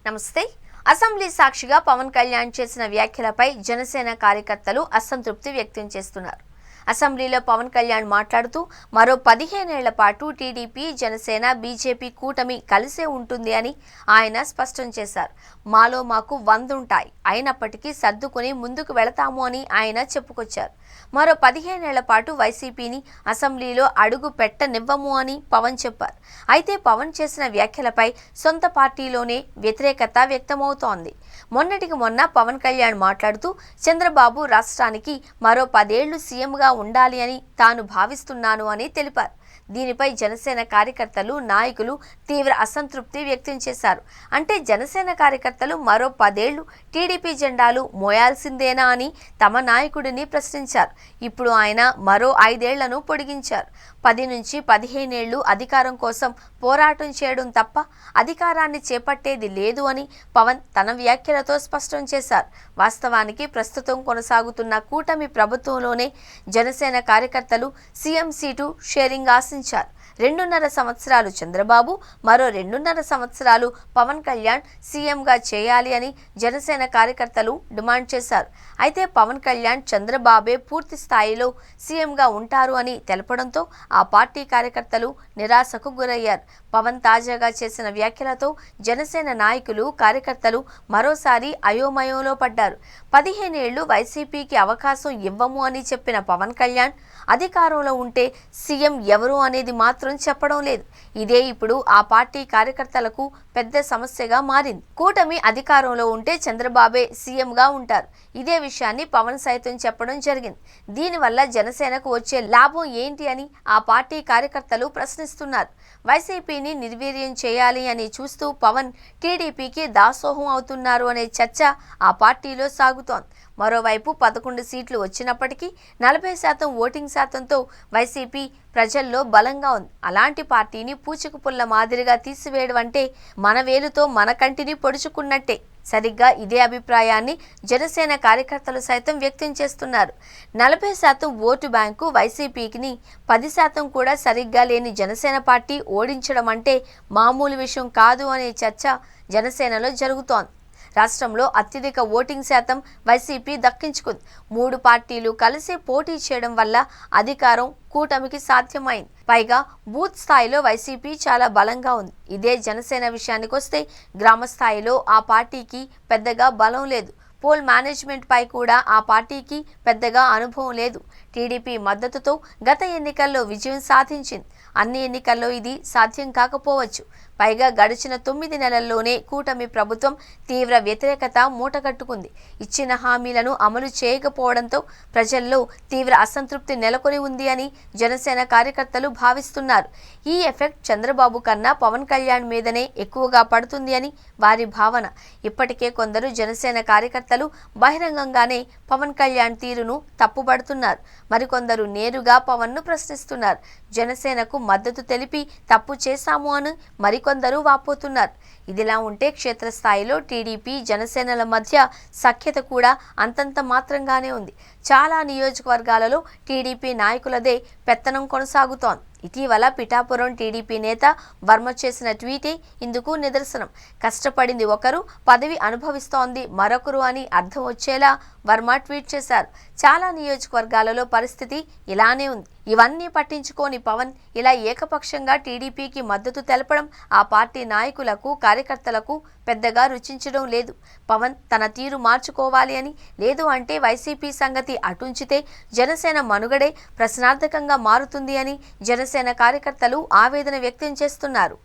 నమస్తే. అసెంబ్లీ సాక్షిగా పవన్ కళ్యాణ్ చేసిన వ్యాఖ్యలపై జనసేన కార్యకర్తలు అసంతృప్తి వ్యక్తం చేస్తున్నారు. అసెంబ్లీలో పవన్ కళ్యాణ్ మాట్లాడుతూ మరో 15 ఏళ్ల పాటు టీడీపీ, జనసేన, బీజేపీ కూటమి కలిసే ఉంటుంది అని ఆయన స్పష్టం చేశారు. మాలో మాకు 100 ఉంటాయి, అయినప్పటికీ సర్దుకుని ముందుకు వెళతాము అని ఆయన చెప్పుకొచ్చారు. మరో 15 ఏళ్ల పాటు వైసీపీని అసెంబ్లీలో అడుగు పెట్టనివ్వము అని పవన్ చెప్పారు. అయితే పవన్ చేసిన వ్యాఖ్యలపై సొంత పార్టీలోనే వ్యతిరేకత వ్యక్తమవుతోంది. మొన్నటికి మొన్న పవన్ కళ్యాణ్ మాట్లాడుతూ చంద్రబాబు రాష్ట్రానికి మరో 10 ఏళ్లు సీఎంగా ఉండాలి అని తాను భావిస్తున్నాను అని తెలిపారు. దీనిపై జనసేన కార్యకర్తలు, నాయకులు తీవ్ర అసంతృప్తి వ్యక్తం చేశారు. అంటే జనసేన కార్యకర్తలు మరో 10 ఏళ్లు టీడీపీ జెండాలు మోయాల్సిందేనా అని తమ నాయకుడిని ప్రశ్నించారు. ఇప్పుడు ఆయన మరో 5 ఏళ్లను పొడిగించారు. 10 నుంచి 15 ఏళ్లు అధికారం కోసం పోరాటం చేయడం తప్ప అధికారాన్ని చేపట్టేది లేదు అని పవన్ తన వ్యాఖ్యలతో స్పష్టం చేశారు. వాస్తవానికి ప్రస్తుతం కొనసాగుతున్న కూటమి ప్రభుత్వంలోనే జనసేన కార్యకర్తలు సీఎం సీటు షేరింగ్ ఆశించారు. 2.5 సంవత్సరాలు చంద్రబాబు, మరో 2.5 సంవత్సరాలు పవన్ కళ్యాణ్ సీఎంగా చేయాలి అని జనసేన కార్యకర్తలు డిమాండ్ చేశారు. అయితే పవన్ కళ్యాణ్ చంద్రబాబే పూర్తి స్థాయిలో సీఎంగా ఉంటారు అని తెలపడంతో ఆ పార్టీ కార్యకర్తలు నిరాశకు గురయ్యారు. పవన్ తాజాగా చేసిన వ్యాఖ్యలతో జనసేన నాయకులు, కార్యకర్తలు మరోసారి అయోమయంలో పడ్డారు. 15 ఏళ్లు వైసీపీకి అవకాశం ఇవ్వము అని చెప్పిన పవన్ కళ్యాణ్ అధికారంలో ఉంటే సీఎం ఎవరు అనేది మాత్రం చెప్పడం లేదు. ఇదే ఇప్పుడు ఆ పార్టీ కార్యకర్తలకు పెద్ద సమస్యగా మారింది. కూటమి అధికారంలో ఉంటే చంద్రబాబే సీఎంగా ఉంటారు. ఇదే విషయాన్ని పవన్ సైతం చెప్పడం జరిగింది. దీనివల్ల జనసేనకు వచ్చే లాభం ఏంటి అని ఆ పార్టీ కార్యకర్తలు ప్రశ్నిస్తున్నారు. వైసీపీని నిర్వీర్యం చేయాలి అని చూస్తూ పవన్ టీడీపీకి దాసోహం అవుతున్నారు అనే చర్చ ఆ పార్టీలో సాగుతోంది. మరోవైపు 11 సీట్లు వచ్చినప్పటికీ 40% ఓటింగ్ శాతంతో వైసీపీ ప్రజల్లో బలంగా ఉంది. అలాంటి పార్టీని పూచుకు పుల్ల మాదిరిగా తీసివేయడం అంటే మన వేలుతో మన కంటిని పొడుచుకున్నట్టే. సరిగ్గా ఇదే అభిప్రాయాన్ని జనసేన కార్యకర్తలు సైతం వ్యక్తం చేస్తున్నారు. 40% ఓటు బ్యాంకు వైసీపీకి 10% కూడా సరిగ్గా లేని జనసేన పార్టీ ఓడించడం అంటే మామూలు విషయం కాదు అనే చర్చ జనసేనలో జరుగుతోంది. రాష్ట్రంలో అత్యధిక ఓటింగ్ శాతం వైసీపీ దక్కించుకుంది. 3 పార్టీలు కలిసి పోటీ చేయడం వల్ల అధికారం కూటమికి సాధ్యమైంది. పైగా బూత్ స్థాయిలో వైసీపీ చాలా బలంగా ఉంది. ఇదే జనసేన విషయానికి వస్తే గ్రామ స్థాయిలో ఆ పార్టీకి పెద్దగా బలం లేదు. పోల్ మేనేజ్మెంట్ పై కూడా ఆ పార్టీకి పెద్దగా అనుభవం లేదు. టీడీపీ మద్దతుతో గత ఎన్నికల్లో విజయం సాధించింది. అన్ని ఎన్నికల్లో ఇది సాధ్యం కాకపోవచ్చు. పైగా గడిచిన 9 నెలల్లోనే కూటమి ప్రభుత్వం తీవ్ర వ్యతిరేకత మూటగట్టుకుంది. ఇచ్చిన హామీలను అమలు చేయకపోవడంతో ప్రజల్లో తీవ్ర అసంతృప్తి నెలకొని ఉంది అని జనసేన కార్యకర్తలు భావిస్తున్నారు. ఈ ఎఫెక్ట్ చంద్రబాబు కన్నా పవన్ కళ్యాణ్ మీదనే ఎక్కువగా పడుతుంది అని వారి భావన. ఇప్పటికే కొందరు జనసేన కార్యకర్తలు బహిరంగంగానే పవన్ కళ్యాణ్ తీరును తప్పుపడుతున్నారు. మరికొందరు నేరుగా పవన్ను ప్రశ్నిస్తున్నారు. జనసేనకు మద్దతు తెలిపి తప్పు చేశాము అని మరికొందరు వాపోతున్నారు. ఇదిలా ఉంటే క్షేత్రస్థాయిలో టీడీపీ, జనసేనల మధ్య సఖ్యత కూడా అంతంత మాత్రంగానే ఉంది. చాలా నియోజకవర్గాలలో టీడీపీ నాయకులదే పెత్తనం కొనసాగుతోంది. ఇటీవల పిఠాపురం టీడీపీ నేత వర్మ చేసిన ట్వీటే ఇందుకు నిదర్శనం. కష్టపడింది ఒకరు, పదవి అనుభవిస్తోంది మరొకరు అని అర్థం వచ్చేలా వర్మ ట్వీట్ చేశారు. చాలా నియోజకవర్గాలలో పరిస్థితి ఇలానే ఉంది. ఇవన్నీ పట్టించుకోని పవన్ ఇలా ఏకపక్షంగా టీడీపీకి మద్దతు తెలపడం ఆ పార్టీ నాయకులకు, కార్యకర్తలకు పెద్దగా రుచించడం లేదు. పవన్ తన తీరు మార్చుకోవాలి అని, లేదు అంటే వైసీపీ సంగతి అటుంచితే జనసేన మనుగడే ప్రశ్నార్థకంగా మారుతుంది అని జనసేన కార్యకర్తలు ఆవేదన వ్యక్తం చేస్తున్నారు.